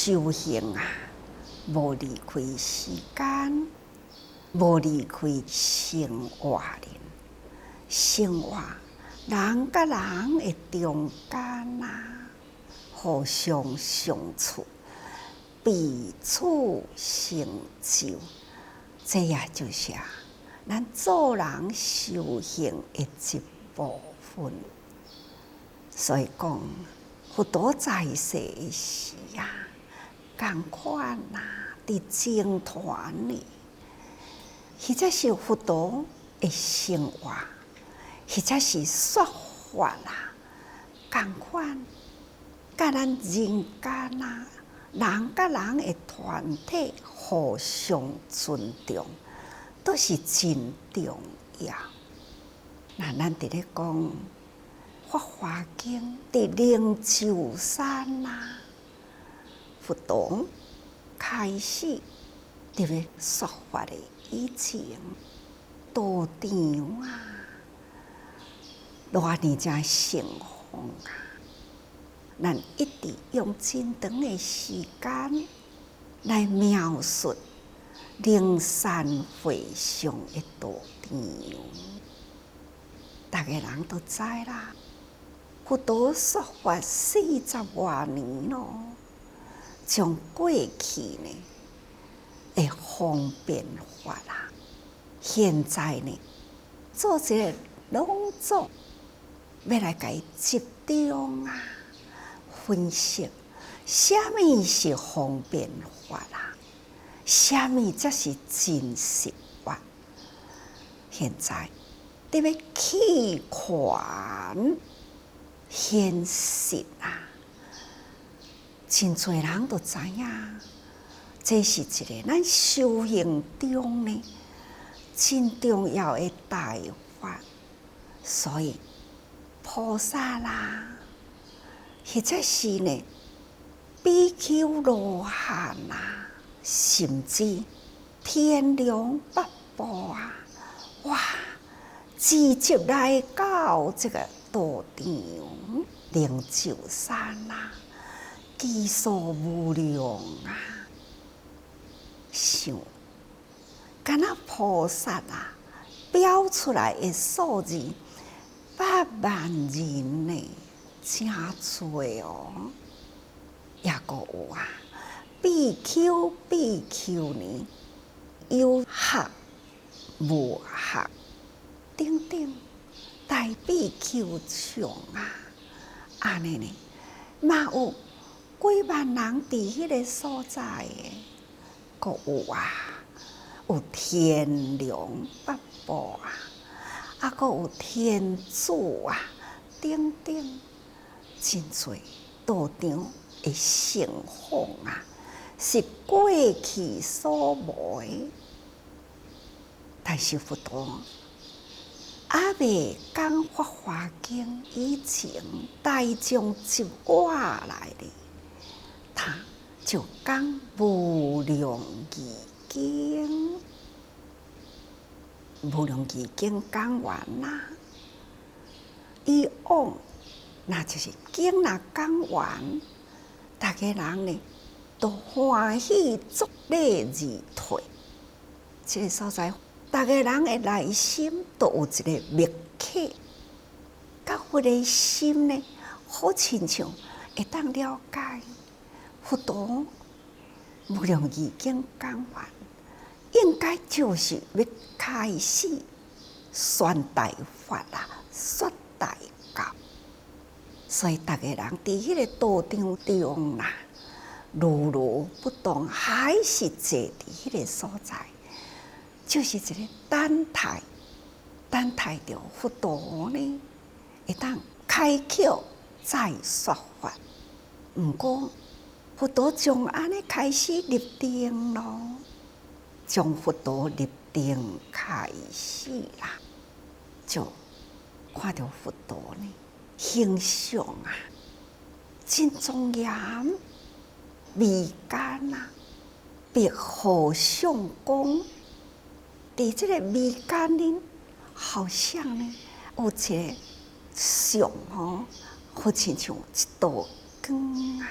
修行啊，无离开时间，无离开生活的。生活人甲人的中间啊，互相相处，彼此成就，这也就是咱做人修行的一部分。所以讲，佛陀在世时同款伫僧团里，或者是佛陀的生活，或者是说法同款，甲咱人间人甲人的团体互相尊重，都是真重要。那咱伫咧讲《法华经》伫灵鷲山佛陀开始伫咧说法的以前，道场偌尼正盛况咱一直用真长的时间来描述灵山会上的道场。大家人都知啦，佛陀说法40多年咯，将过去的方便法现在做一个浓缩，要来甲伊集中分析，什么是方便法什么才是真实法？现在你要去看现实真侪人都知影，这是一个咱修行中真重要的大法。所以菩萨或者是比丘罗汉甚至天龙八部哇，直接来到这个道场灵鷲山基数无量想，敢若菩萨标出来的数字8万人真多哦。也阁有比丘尼有学无学等等，大比丘像安尼嘛有几万人伫迄个所在的，阁有天龙八部阁有天主等等，真侪道场的盛况是过去所无的。但是佛陀未讲《法华经》以前，大众一过来他就讲无量义经。无量义经讲完以往那就是经讲完，大家人都欢喜作礼而退。这个所在，大家人的内心都有一个密契，甲佛的心好亲像会当了解佛陀无量义经讲完，应该就是要开始宣大法说大教。所以大家人伫迄个道场中如如不动，还是坐伫迄个所在，就是一个等待着佛陀会当开口再说法。毋过佛陀从安尼开始立定咯，从佛陀立定开始就看到佛陀形象真庄严眉间别互相讲，伫这个眉间好像有一个像好亲像一道光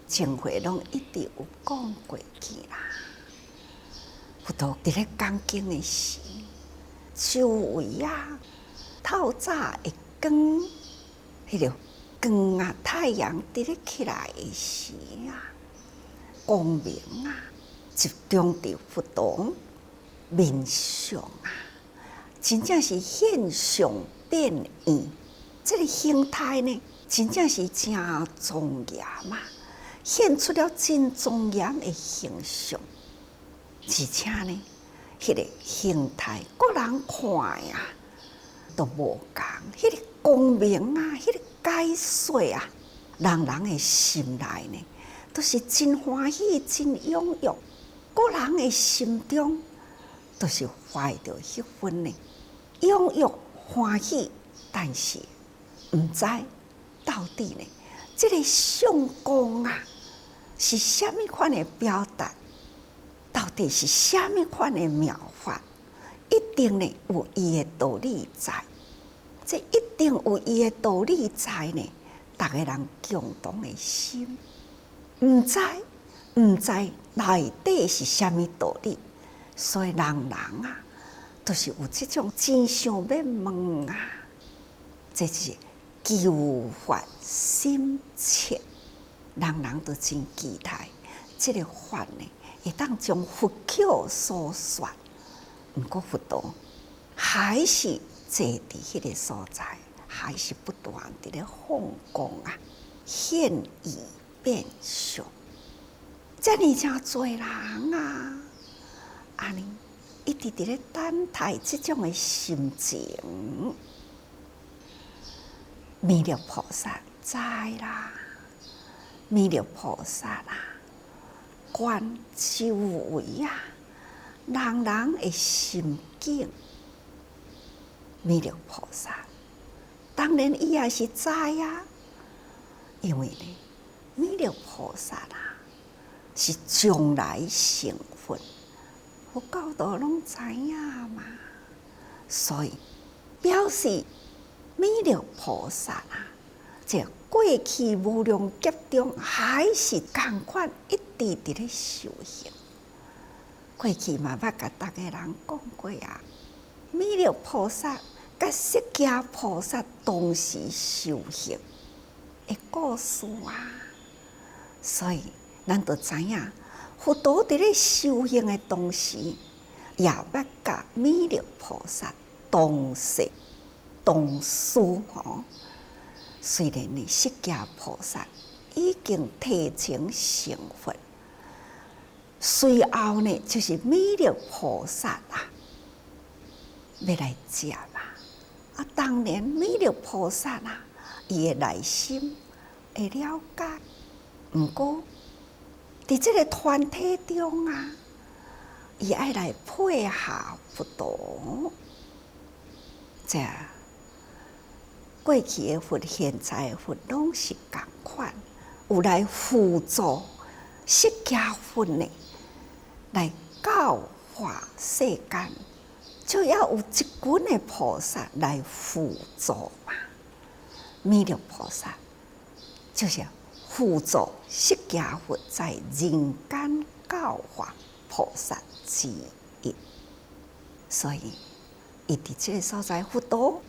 前回拢一直有讲过去啦。佛陀伫咧讲经的时，周围啊透早会光，迄个光啊，太阳伫咧起来的时啊，光明啊，集中伫佛陀面上啊，真正是现象变现。这个形态呢，真正是真庄严嘛，现出了真庄严的形象。而且呢，迄个形态，个人看呀，都无共。迄个光明啊，迄个解说啊，人的心内呢，都是真欢喜、真踊跃。个人的心中，都是怀着迄份呢踊跃欢喜，但是毋知到底呢，这个相公啊，是虾米款的表达？到底是虾米款的妙法？一定呢有伊的道理在，这一定有伊的道理在呢。逐个人共同的心，毋知内底是虾米道理，所以人啊，都是有这种真想要问啊，这是求法心切，人都真期待这个法呢，会当将佛教所说。不过佛陀还是坐伫迄个所在，还是不断伫咧放光啊，现已变相。遮尔诚多人啊，安尼一直伫咧等待这种的心情。弥勒菩萨知啦，弥勒菩萨啦，观周围啊，人的心境。弥勒菩萨当然伊也是知啊，因为呢，弥勒菩萨啦是将来成佛，佛教徒拢知影嘛，所以表示弥勒菩萨啊，这过去无量劫中还是同款，一直伫咧修行。过去嘛，捌甲逐个人讲过啊，弥勒菩萨甲释迦菩萨同时修行的故事啊，所以咱就知影，佛陀伫咧修行的同时，也捌甲弥勒菩萨同世同事吼。虽然呢，释迦菩萨已经提前成佛，随后呢，就是弥勒菩萨啊，要来接啊。当然，弥勒菩萨啊，伊的内心会了解，毋过伫这个团体中啊，伊爱来配合佛陀。这过去的佛、现在的佛拢是共款，有来辅助释迦佛呢，来教化世间。就要有一群的菩萨来辅助嘛。弥勒菩萨就是辅助释迦佛在人间教化菩萨之一，所以伊伫这个所在，佛陀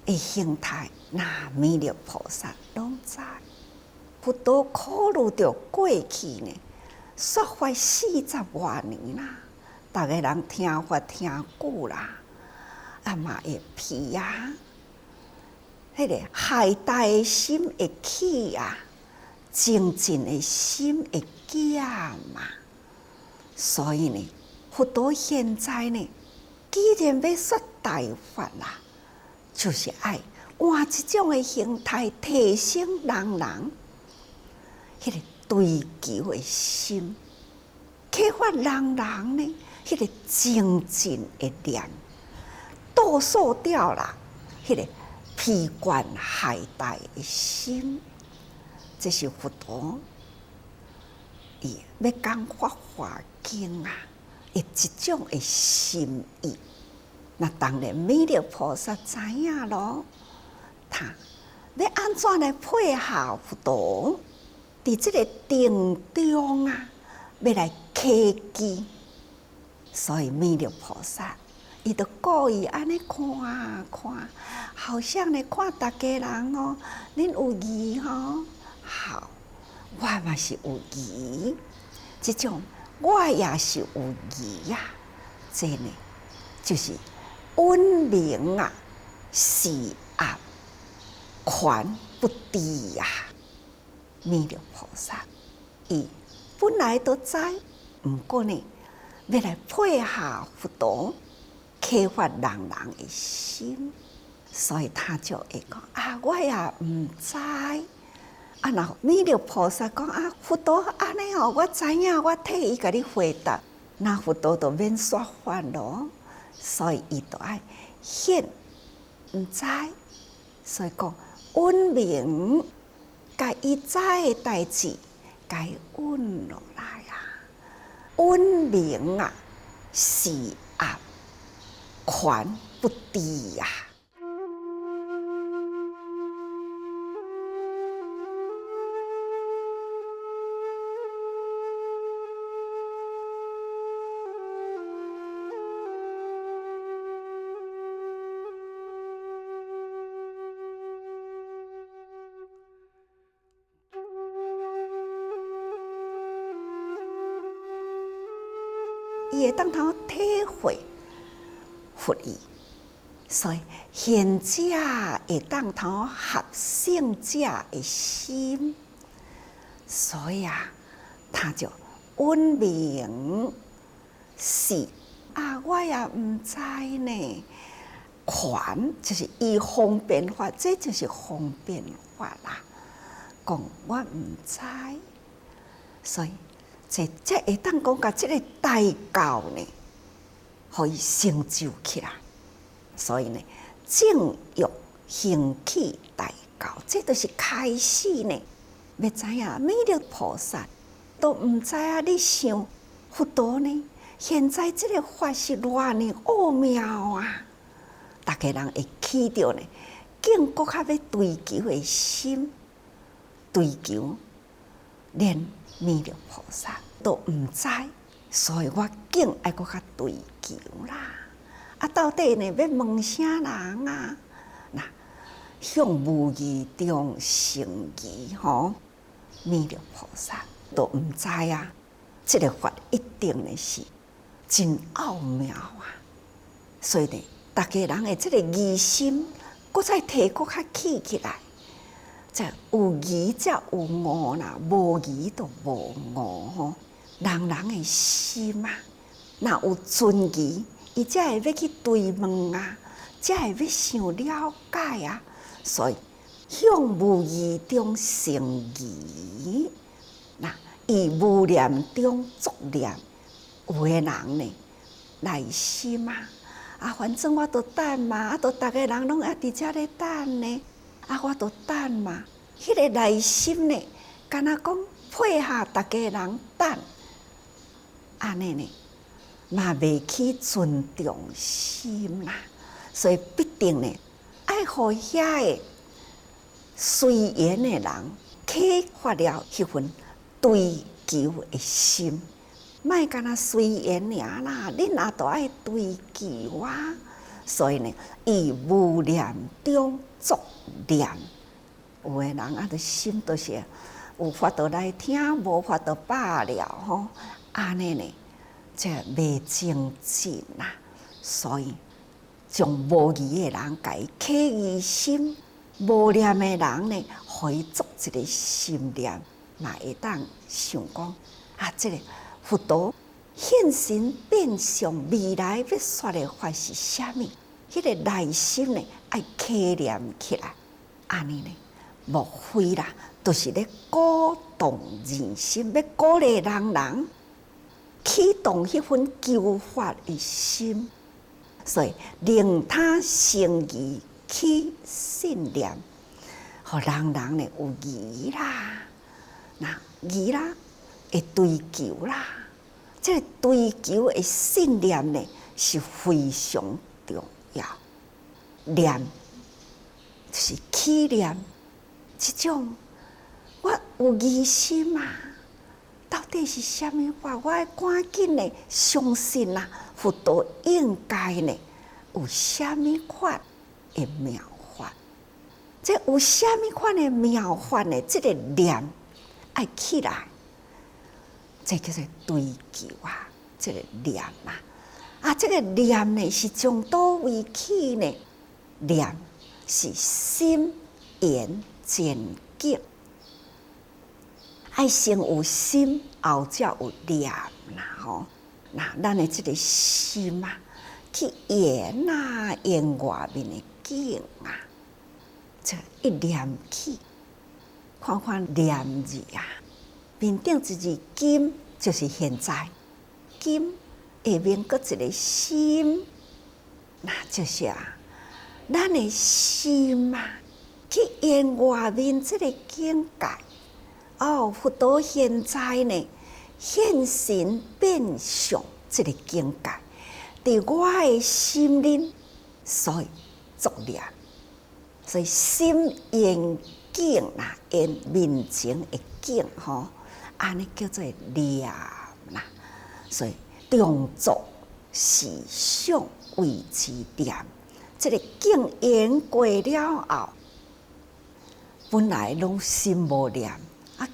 的形态，那弥勒菩萨拢知。佛陀考虑到过去呢，说法40多年啦。逐个人听法听久啦，啊嘛会疲啊，迄个懈怠的心会起啊，精进的心会减嘛。所以呢，佛陀现在呢，既然要说大法啦，就是爱换一种的形态，提升人迄个追求的心，启发人呢。迄个精进的念，倒数掉啦，迄个疲倦懈怠的心，这是佛陀伊要讲《法华经》啊，一种的心意。那当然，弥勒菩萨知影咯，他要安怎来配合佛陀？伫伫即个定中啊，要来起机，所以弥勒菩萨伊就故意安尼看看，好像咧看大家人哦，恁有疑吼，好，我嘛是有疑，即种我也是有疑呀，这呢就是温明啊，示压，权不低呀。弥勒菩萨，伊本来都知，毋过呢，要来配合佛陀，启发人人的心，所以他就会讲啊，我也毋知。啊，然后弥勒菩萨讲啊，佛陀安尼哦，我知影，我替伊甲你回答，那佛陀就免说法咯。所以伊就爱显毋知，所以讲温明。甲伊知的代志，甲伊稳落来啊，温明啊，示压，权不低呀。伊会当通体会佛意，所以贤者会当通合圣者的心，所以啊，他就温明示啊，我也毋知呢。权就是以方便法，这就是方便法啦。讲我毋知，所以。这会当讲甲即个大教呢，互伊成就起来。所以呢，正欲行起大教，这就是开始呢。要知影弥勒菩萨都毋知影你想佛陀呢，现在即个法是偌呢奥妙啊！大家人会起着呢，更搁较要追求的心，追求连。弥勒菩萨都毋知，所以我更爱搁较追求啦。啊，到底呢要问啥人啊？那向无义中成义吼，弥勒菩萨都毋知啊。这个法一定呢是真奥妙啊！所以呢，大家人的这个疑心，搁再提搁较起来。有疑才有悟啦，无疑就无悟吼。人人的心啊，若有存疑，伊才会要去追问啊，才会要想了解啊。所以向无疑中成疑，那以无念中作念。有的人呢，内心啊，反正我都等嘛，啊，都逐个人拢还伫遮咧等呢。啊，我都等嘛，迄个内心呢，敢若讲配合大家人等，安尼呢，嘛袂起尊重心啦。所以必定呢，爱互遐个随缘的人启发了迄份追求的心，莫敢若随缘尔啦，恁也都爱追求啊。所以呢，以无念中作念，有的人啊，的心都是有法度来听，无法度罢了吼。安尼呢，这未精进啦。所以，将无疑的人改起疑心，无念的人呢，互伊作一个心念，嘛会当想讲啊，这个佛陀现身变相，未来要说的法是啥物？迄个内心呢，爱起念起来，安尼呢，莫非啦，都是咧鼓动人心，要鼓励人启动迄份求法的心，所以令他生疑起信念，互人呢有疑啦，那疑啦会追求啦，这个追求的信念呢是非常重要。念就是起念，这种我有疑心嘛？到底是虾米法？我要赶紧的相信啊！佛陀应该呢有虾米款的妙法？这有虾米款的妙法呢？这个念爱起来，这叫做追求啊！这个念啊，这个念呢是从倒位起呢？念是心言渐境，爱先有心，后才有念啦吼。那咱的这个心啊，去言啊，言外面的境啊，这一念起，看看念字啊，面顶一字金，就是现在金下面搁一个心，那就是啊。咱的心啊，去言外面这个境界，佛陀现在呢现身变相这个境界，伫我的心灵，所以作念，所以心言境啦，言面前的境吼，安尼叫做念啦。所以动作思想为之念。这个境缘过了后，本来拢心无念，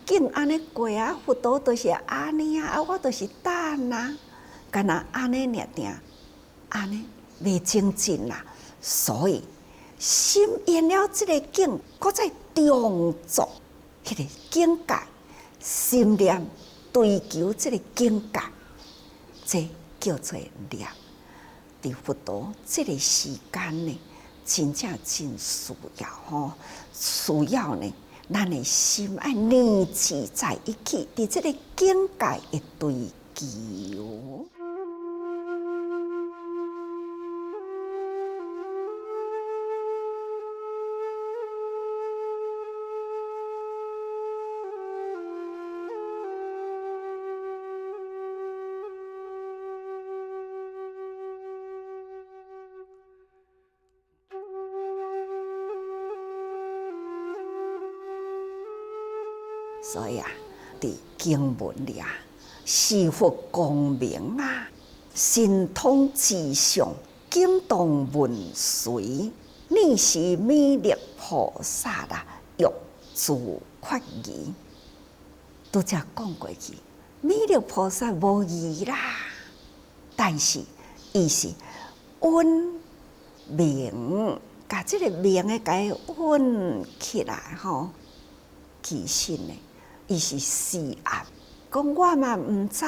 境安尼过啊，佛陀都是安尼啊，我都是等啊，干那安尼念定，安尼未精进啦。所以心缘了这个境，搁再动作迄个境界，心念追求这个境界，这叫做念。伫佛陀这个时间呢，真正真需要吼，需要呢，咱的心爱凝聚在一起，伫这个境界的追求。所以啊，伫经文里啊，是佛光明啊，神通之上，感动文随，你是弥勒菩萨啊，欲自决疑。拄则讲过去，弥勒菩萨无疑啦，但是伊是稳明，甲这个明的甲伊稳起来吼，其实呢。伊是示暗，讲我嘛毋知，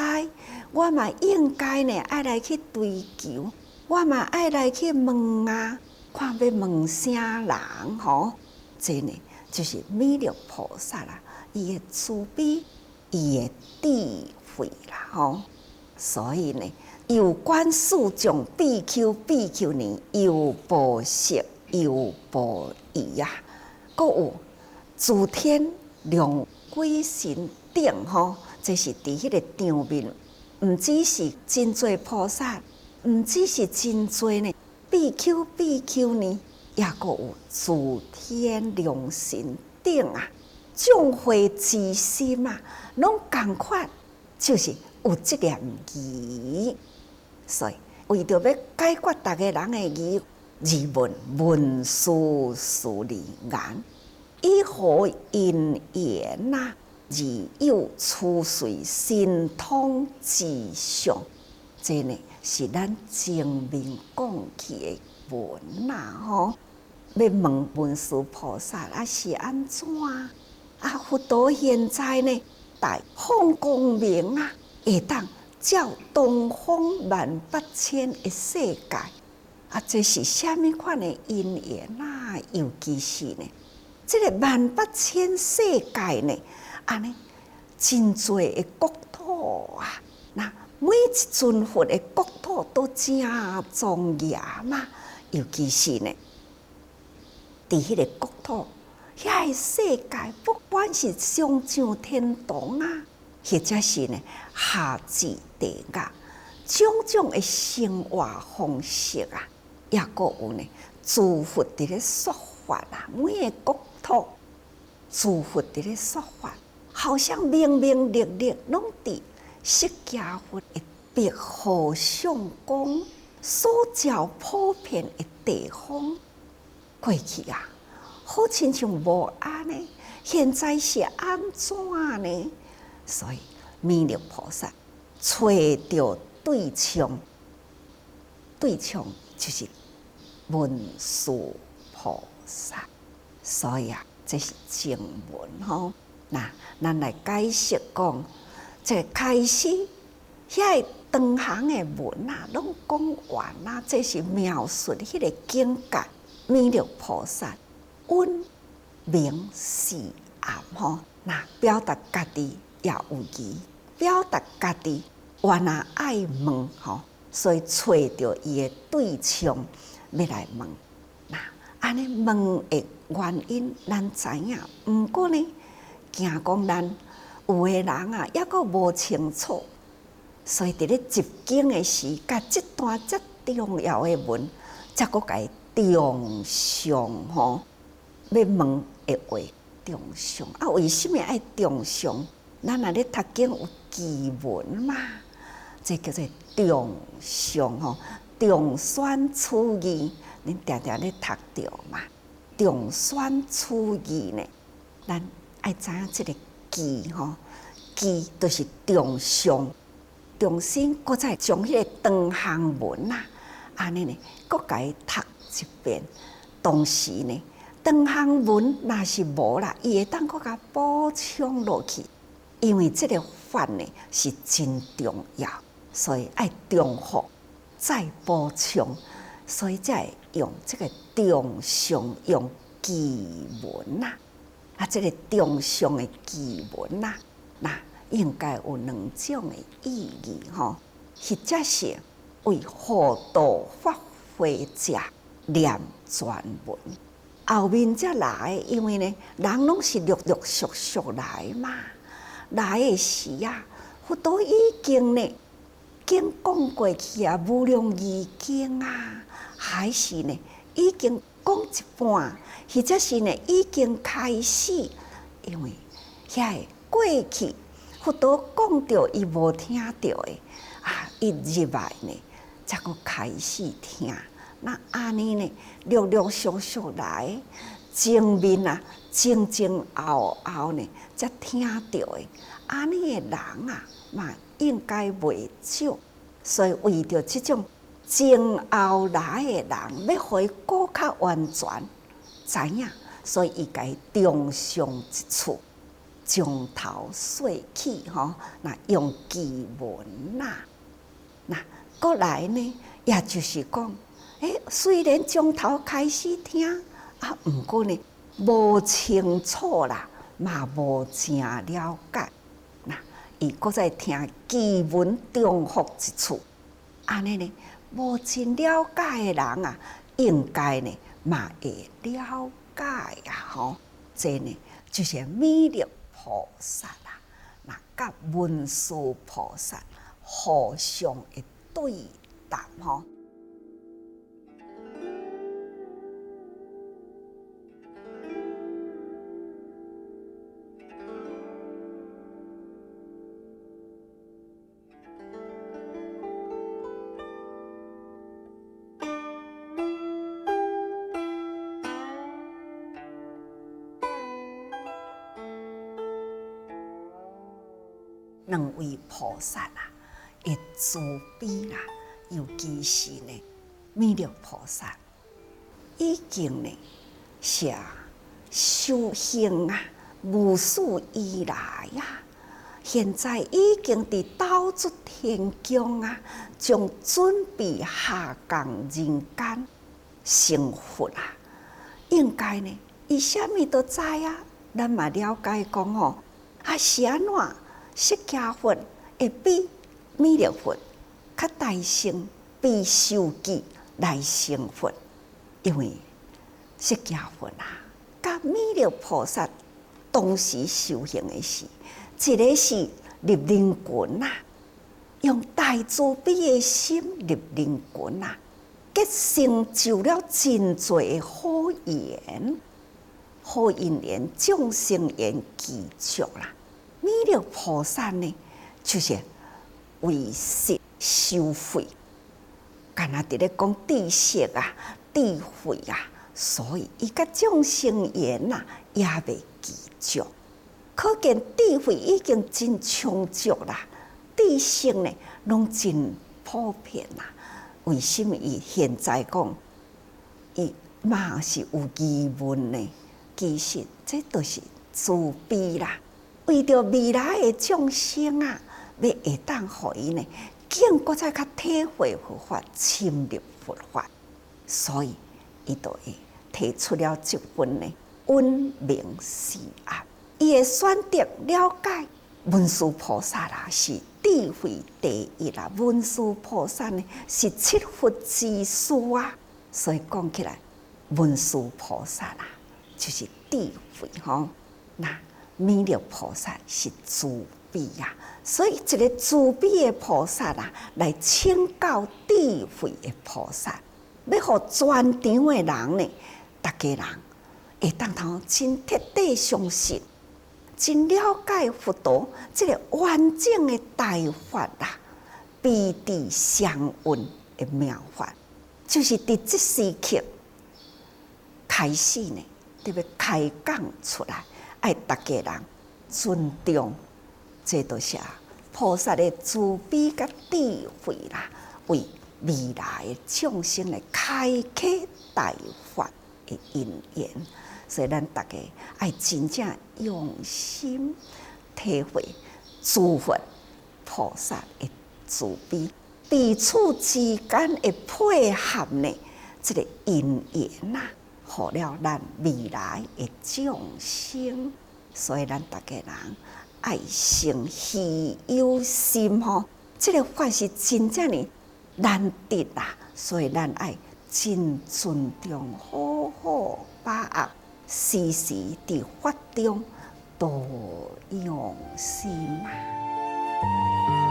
我嘛应该呢爱来去追求，我嘛爱来去问啊，看要问啥人吼？这呢就是弥勒菩萨啦，伊的慈悲，伊的智慧啦吼。所以呢，有观四种比丘尼，有波色，有波夷呀，阁有诸天龙。鬼神顶吼，这是伫迄个场面，毋只是真侪菩萨，毋只是真侪呢比丘尼，也阁有诸天龙神顶啊，众会之心啊，拢共款，就是有这念疑。所以为着要解决大家人的疑问，文殊师利言。以何因缘呐？而有出随神通之上，这呢是咱前面讲起的文呐吼。要问文殊菩萨是安怎？佛陀现在呢，大放光明啊，会当照东方18000的世界这是虾米款的因缘尤其是呢。这个18000世界呢，安尼真多的国土啊！那每一尊佛的国土都真庄严嘛，尤其是呢，伫迄个国土，遐个世界，不管是上上天堂啊，或者是呢下至地狱，种种的生活方式啊，也阁有呢，诸佛伫咧说法啊，每个国土诸佛伫咧说法，好像明明历历拢伫释迦佛的白毫上光所照普遍的地方。过去啊，好亲像无安呢，现在是安怎呢？所以弥勒菩萨找到对象，对象就是文殊菩萨。所以啊，这是经文吼。那咱来解释讲，这开始遐个长行的文啊，拢讲完啊，这是描述迄个境界。弥勒菩萨温明示暗吼，那表达家己也有疑，表达家己原来爱问吼，所以找到伊的对象要来问。那安尼问的原因，咱知影。毋过呢，惊讲咱有的人啊，抑阁无清楚，所以伫咧入经的时，甲即段遮重要的文，则阁甲伊中上吼，要问的话中上啊？为什么爱中上？咱若咧读经有基文嘛，这叫做中上吼，中选取义，恁常常咧读着嘛。中选取义呢，咱爱知影即个义吼，义就是中上，重新搁再将迄个长行文啊，安尼呢，搁甲伊读一遍。同时呢，长行文若是无啦，伊会当搁甲补充落去，因为即个法呢是真重要，所以爱重复再补充，所以才会用这个中上用基文呐。啊，这个中上的基文呐，那应该有两种的意义吼，或者是为护道发挥者念全文，后面才来，因为呢，人拢是陆陆续续来嘛，来的时啊，佛陀已经呢，经讲过去啊，无量义经啊，还是呢，已经讲一半，或者是呢，已经开始，因为遐个过去佛陀讲着伊无听着的啊，伊入来呢，才阁开始听。那安尼呢，陆陆续续来，前面啊，前前后后呢，才听到的。安尼的人啊，嘛应该袂少。所以为着这种前后来的人，要互伊更较完全知影，所以伊家中上一处，从头说起吼。那用基文啦，那过来呢，也就是讲。虽然从头开始听啊，毋过呢，无清楚啦，嘛无正了解。那伊搁再听基文重复一次，安尼呢，无真了解的人啊，应该呢嘛会了解啊吼。这呢就是弥勒菩萨啦，那甲文殊菩萨互相的对答吼。两位菩萨啊，的慈悲啦，尤其是呢，弥勒菩萨已经呢是修行啊，无数以来啊，现在已经伫倒出天宫啊，将准备下降人间成佛啊。应该呢，伊啥物都知啊，咱嘛了解讲吼，啊是安怎？释迦佛会比弥勒佛较大乘，比受记来成佛，因为释迦佛啊，甲弥勒菩萨当时修行的是，一个是入人群啊，用大慈悲的心入人群啊，结成就了真多的好缘，好因缘、众生缘具足啦。弥勒菩萨呢，就是为识修慧，干那伫咧讲知识啊、智慧啊，所以伊甲众生缘呐也未记足。可见智慧已经真充足啦，知识呢拢真普遍啦。为什么伊现在讲伊嘛是有疑问呢？其实这都是慈悲啦，为着未来的众生啊，要会当互伊呢，更搁再较体会佛法、深入佛法，所以伊就会提出了这份呢温明示暗。伊会选择了解文殊菩萨啦，是智慧第一啦。文殊菩萨呢是七佛之师啊，所以讲起来，文殊菩萨啦就是智慧吼。那弥勒菩萨是慈悲呀，所以一个慈悲的菩萨啦，来请教智慧的菩萨，要互全场的人呢，大家人会当头真彻底相信。真了解佛陀这个完整的大法啦，彼地相运的妙法，就是伫这时刻开始呢，特别开讲出来，爱大家人尊重，这都是菩萨的慈悲甲智慧啦，为未来的众生来开启大法的因缘。所以咱大家爱真正用心体会诸佛菩萨的慈悲，彼此之间的配合呢，这个因缘呐，互了咱未来的众生。所以咱大家人爱生喜忧心吼，这个法是真正的难得啦。所以咱爱真尊重，好好把握。时时伫法中多用心啊。